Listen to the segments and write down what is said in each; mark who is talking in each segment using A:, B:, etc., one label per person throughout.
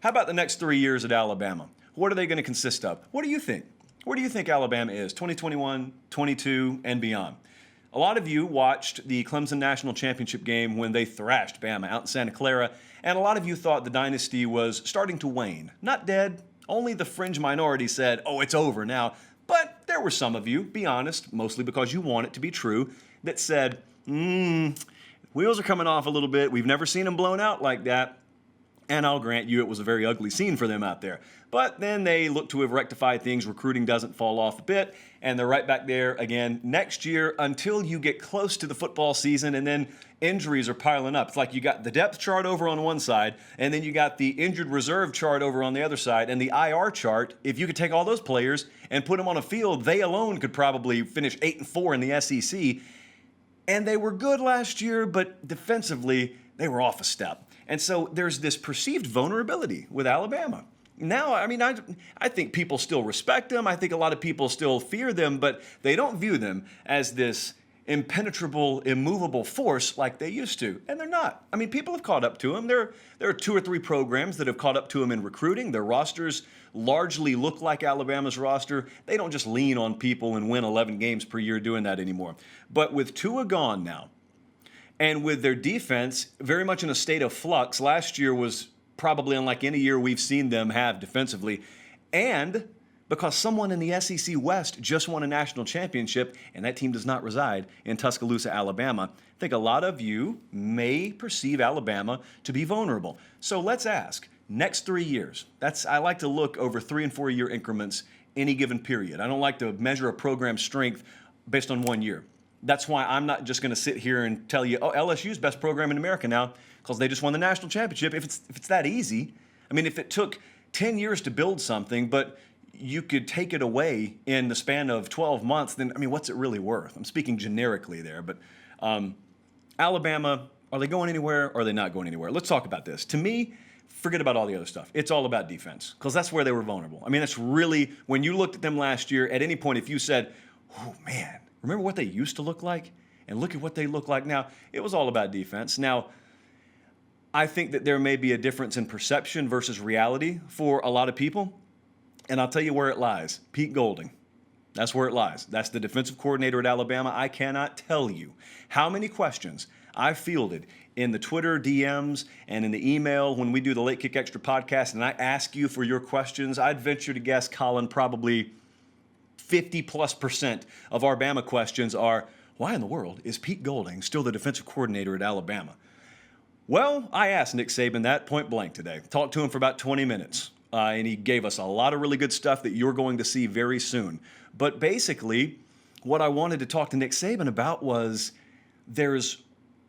A: How about the next 3 years at Alabama? What are they going to consist of? What do you think? Where do you think Alabama is 2021, 22, and beyond? A lot of you watched the Clemson National Championship game when they thrashed Bama out in Santa Clara, and a lot of you thought the dynasty was starting to wane. Not dead. Only the fringe minority said, oh, it's over now. But there were some of you, be honest, mostly because you want it to be true, that said, wheels are coming off a little bit. We've never seen them blown out like that. And I'll grant you it was a very ugly scene for them out there. But then they look to have rectified things. Recruiting doesn't fall off a bit. And they're right back there again next year until you get close to the football season, and then injuries are piling up. It's like you got the depth chart over on one side, and then you got the injured reserve chart over on the other side. And the IR chart, if you could take all those players and put them on a field, they alone could probably finish 8-4 in the SEC. And they were good last year, but defensively, they were off a step. And so there's this perceived vulnerability with Alabama. Now, I think people still respect them. I think a lot of people still fear them, but they don't view them as this impenetrable, immovable force like they used to. And they're not. I mean, people have caught up to them. There are 2 or 3 programs that have caught up to them in recruiting. Their rosters largely look like Alabama's roster. They don't just lean on people and win 11 games per year doing that anymore. But with Tua gone now, and with their defense very much in a state of flux, last year was probably unlike any year we've seen them have defensively. And because someone in the SEC West just won a national championship, and that team does not reside in Tuscaloosa, Alabama, I think a lot of you may perceive Alabama to be vulnerable. So let's ask, next 3 years, I like to look over 3 and 4 year increments any given period. I don't like to measure a program's strength based on 1 year. That's why I'm not just going to sit here and tell you, oh, LSU's best program in America now because they just won the national championship. If it's that easy, I mean, if it took 10 years to build something, but you could take it away in the span of 12 months, then, I mean, what's it really worth? I'm speaking generically there, but Alabama, are they going anywhere or are they not going anywhere? Let's talk about this. To me, forget about all the other stuff. It's all about defense because that's where they were vulnerable. I mean, that's really, when you looked at them last year, at any point, if you said, oh, man, remember what they used to look like? And look at what they look like now. It was all about defense. Now, I think that there may be a difference in perception versus reality for a lot of people. And I'll tell you where it lies. Pete Golding. That's where it lies. That's the defensive coordinator at Alabama. I cannot tell you how many questions I fielded in the Twitter DMs and in the email when we do the Late Kick Extra podcast, and I ask you for your questions. I'd venture to guess, Colin, probably 50+% of our Bama questions are, why in the world is Pete Golding still the defensive coordinator at Alabama? Well, I asked Nick Saban that point blank today. Talked to him for about 20 minutes, and he gave us a lot of really good stuff that you're going to see very soon. But basically, what I wanted to talk to Nick Saban about was there's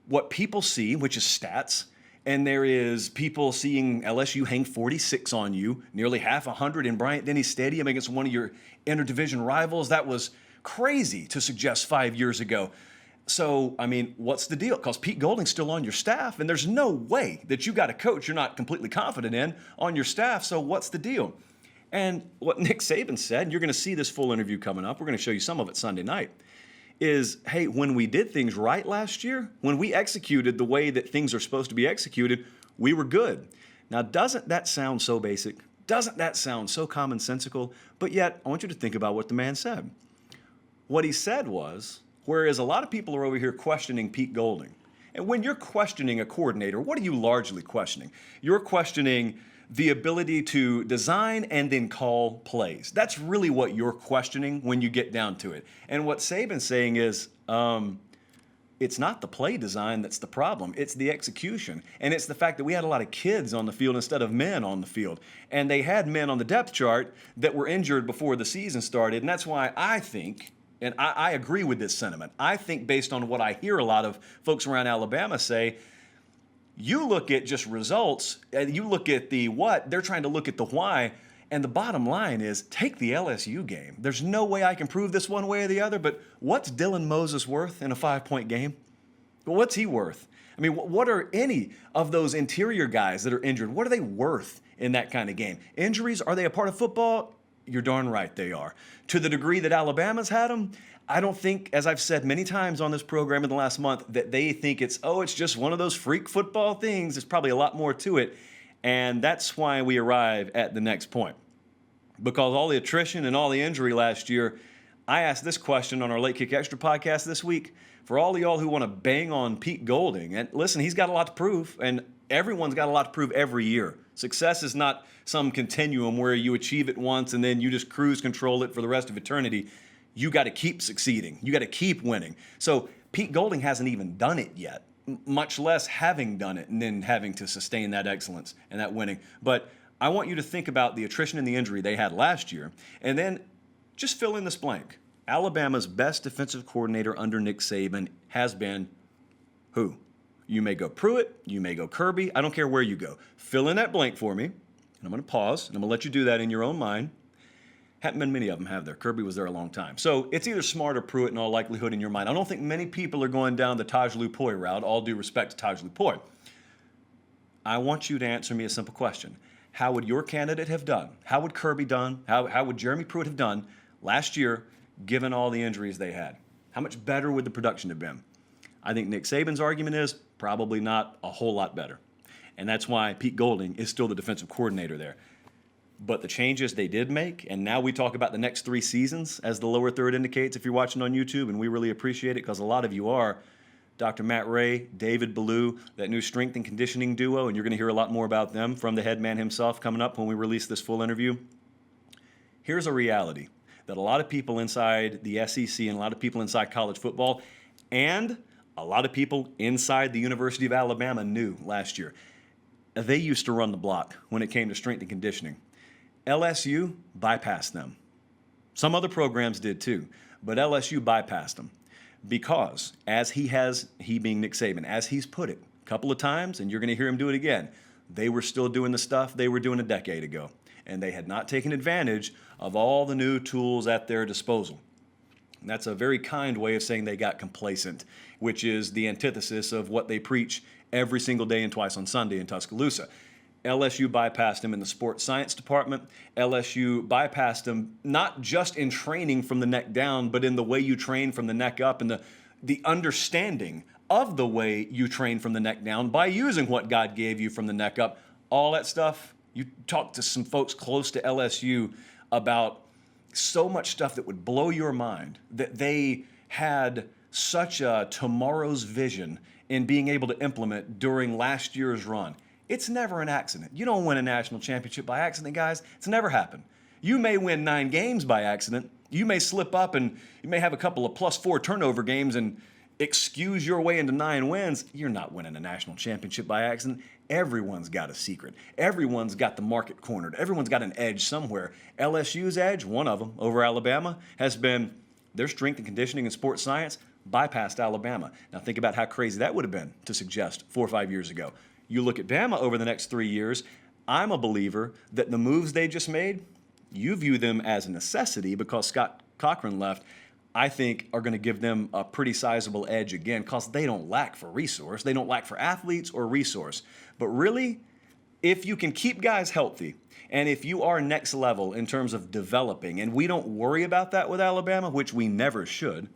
A: what people see, which is stats, and there is people seeing LSU hang 46 on you, nearly half 100 in Bryant-Denny Stadium against one of your interdivision rivals. That was crazy to suggest 5 years ago. So, I mean, what's the deal? Because Pete Golding's still on your staff, and there's no way that you got a coach you're not completely confident in on your staff. So what's the deal? And what Nick Saban said, and you're going to see this full interview coming up, we're going to show you some of it Sunday night, is, hey, when we did things right last year, when we executed the way that things are supposed to be executed, we were good. Now, doesn't that sound so basic? Doesn't that sound so commonsensical? But yet, I want you to think about what the man said. What he said was, whereas a lot of people are over here questioning Pete Golding, and when you're questioning a coordinator, what are you largely questioning? You're questioning the ability to design and then call plays. That's really what you're questioning when you get down to it. And what Saban's saying is, it's not the play design that's the problem. It's the execution. And it's the fact that we had a lot of kids on the field instead of men on the field. And they had men on the depth chart that were injured before the season started. And that's why I think, and I agree with this sentiment, I think based on what I hear a lot of folks around Alabama say, you look at just results, and you look at the what, they're trying to look at the why, and the bottom line is take the LSU game. There's no way I can prove this one way or the other, but what's Dylan Moses worth in a 5-point game? What's he worth? I mean, what are any of those interior guys that are injured, what are they worth in that kind of game? Injuries, are they a part of football? You're darn right they are. To the degree that Alabama's had them, I don't think, as I've said many times on this program in the last month, that they think it's just one of those freak football things. There's probably a lot more to it. And that's why we arrive at the next point. Because all the attrition and all the injury last year, I asked this question on our Late Kick Extra podcast this week. For all of y'all who want to bang on Pete Golding, and listen, he's got a lot to prove, and everyone's got a lot to prove every year. Success is not some continuum where you achieve it once and then you just cruise control it for the rest of eternity. You got to keep succeeding. You got to keep winning. So Pete Golding hasn't even done it yet, much less having done it and then having to sustain that excellence and that winning. But I want you to think about the attrition and the injury they had last year, and then just fill in this blank. Alabama's best defensive coordinator under Nick Saban has been who? You may go Pruitt, you may go Kirby, I don't care where you go. Fill in that blank for me, and I'm going to pause, and I'm going to let you do that in your own mind. Haven't been many of them have there. Kirby was there a long time. So it's either Smart or Pruitt in all likelihood in your mind. I don't think many people are going down the Taj Lupoi route, all due respect to Taj Lupoi. I want you to answer me a simple question. How would your candidate have done? How would Kirby done? How would Jeremy Pruitt have done last year given all the injuries they had? How much better would the production have been? I think Nick Saban's argument is probably not a whole lot better. And that's why Pete Golding is still the defensive coordinator there. But the changes they did make, and now we talk about the next 3 seasons, as the lower third indicates if you're watching on YouTube, and we really appreciate it because a lot of you are. Dr. Matt Ray, David Ballou, that new strength and conditioning duo, and you're going to hear a lot more about them from the head man himself coming up when we release this full interview. Here's a reality that a lot of people inside the SEC and a lot of people inside college football and a lot of people inside the University of Alabama knew last year. They used to run the block when it came to strength and conditioning. LSU bypassed them. Some other programs did too, but LSU bypassed them because, he being Nick Saban, as he's put it a couple of times, and you're going to hear him do it again, they were still doing the stuff they were doing a decade ago, and they had not taken advantage of all the new tools at their disposal. And that's a very kind way of saying they got complacent, which is the antithesis of what they preach every single day and twice on Sunday in Tuscaloosa. LSU bypassed him in the sports science department. LSU bypassed him not just in training from the neck down, but in the way you train from the neck up and the understanding of the way you train from the neck down by using what God gave you from the neck up. All that stuff, you talk to some folks close to LSU about so much stuff that would blow your mind, that they had such a tomorrow's vision in being able to implement during last year's run. It's never an accident. You don't win a national championship by accident, guys. It's never happened. You may win 9 games by accident. You may slip up and you may have a couple of +4 turnover games and excuse your way into 9 wins. You're not winning a national championship by accident. Everyone's got a secret. Everyone's got the market cornered. Everyone's got an edge somewhere. LSU's edge, one of them over Alabama, has been their strength and conditioning and sports science bypassed Alabama. Now think about how crazy that would have been to suggest 4 or 5 years ago. You look at Bama over the next 3 years, I'm a believer that the moves they just made, you view them as a necessity because Scott Cochran left, I think are going to give them a pretty sizable edge again because they don't lack for resource. They don't lack for athletes or resource. But really, if you can keep guys healthy and if you are next level in terms of developing, and we don't worry about that with Alabama, which we never should,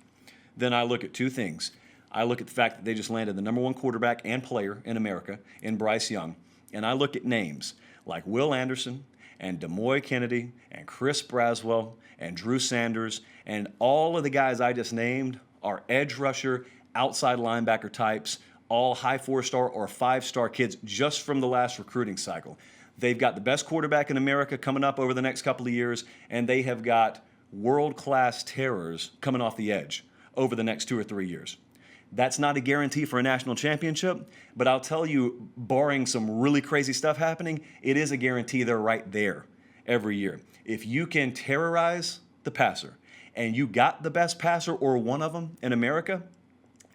A: then I look at 2 things. I look at the fact that they just landed the number 1 quarterback and player in America in Bryce Young. And I look at names like Will Anderson and Demoy Kennedy and Chris Braswell and Drew Sanders, and all of the guys I just named are edge rusher, outside linebacker types, all high 4-star or 5-star kids just from the last recruiting cycle. They've got the best quarterback in America coming up over the next couple of years, and they have got world-class terrors coming off the edge over the next 2 or 3 years. That's not a guarantee for a national championship, but I'll tell you, barring some really crazy stuff happening, it is a guarantee they're right there every year. If you can terrorize the passer, and you got the best passer or one of them in America,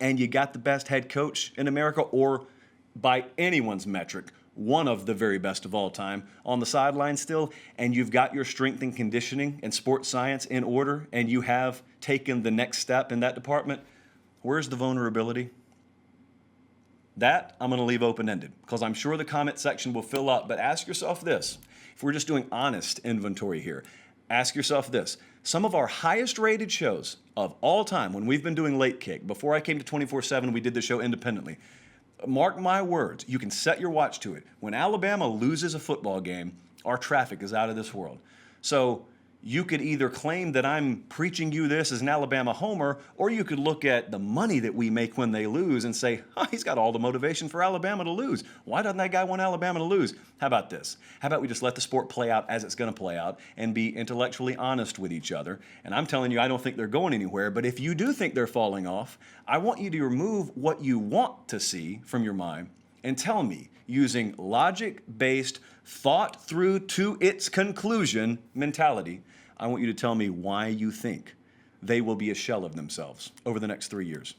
A: and you got the best head coach in America, or by anyone's metric, one of the very best of all time on the sideline still, and you've got your strength and conditioning and sports science in order, and you have taken the next step in that department, where's the vulnerability? That I'm going to leave open-ended because I'm sure the comment section will fill up. But ask yourself this. If we're just doing honest inventory here, ask yourself this. Some of our highest rated shows of all time, when we've been doing Late Kick, before I came to 24/7, we did the show independently. Mark my words. You can set your watch to it. When Alabama loses a football game, our traffic is out of this world. So you could either claim that I'm preaching you this as an Alabama homer, or you could look at the money that we make when they lose and say, he's got all the motivation for Alabama to lose. Why doesn't that guy want Alabama to lose? How about this? How about we just let the sport play out as it's going to play out and be intellectually honest with each other? And I'm telling you, I don't think they're going anywhere, but if you do think they're falling off, I want you to remove what you want to see from your mind and tell me, using logic-based, thought through to its conclusion mentality, I want you to tell me why you think they will be a shell of themselves over the next 3 years.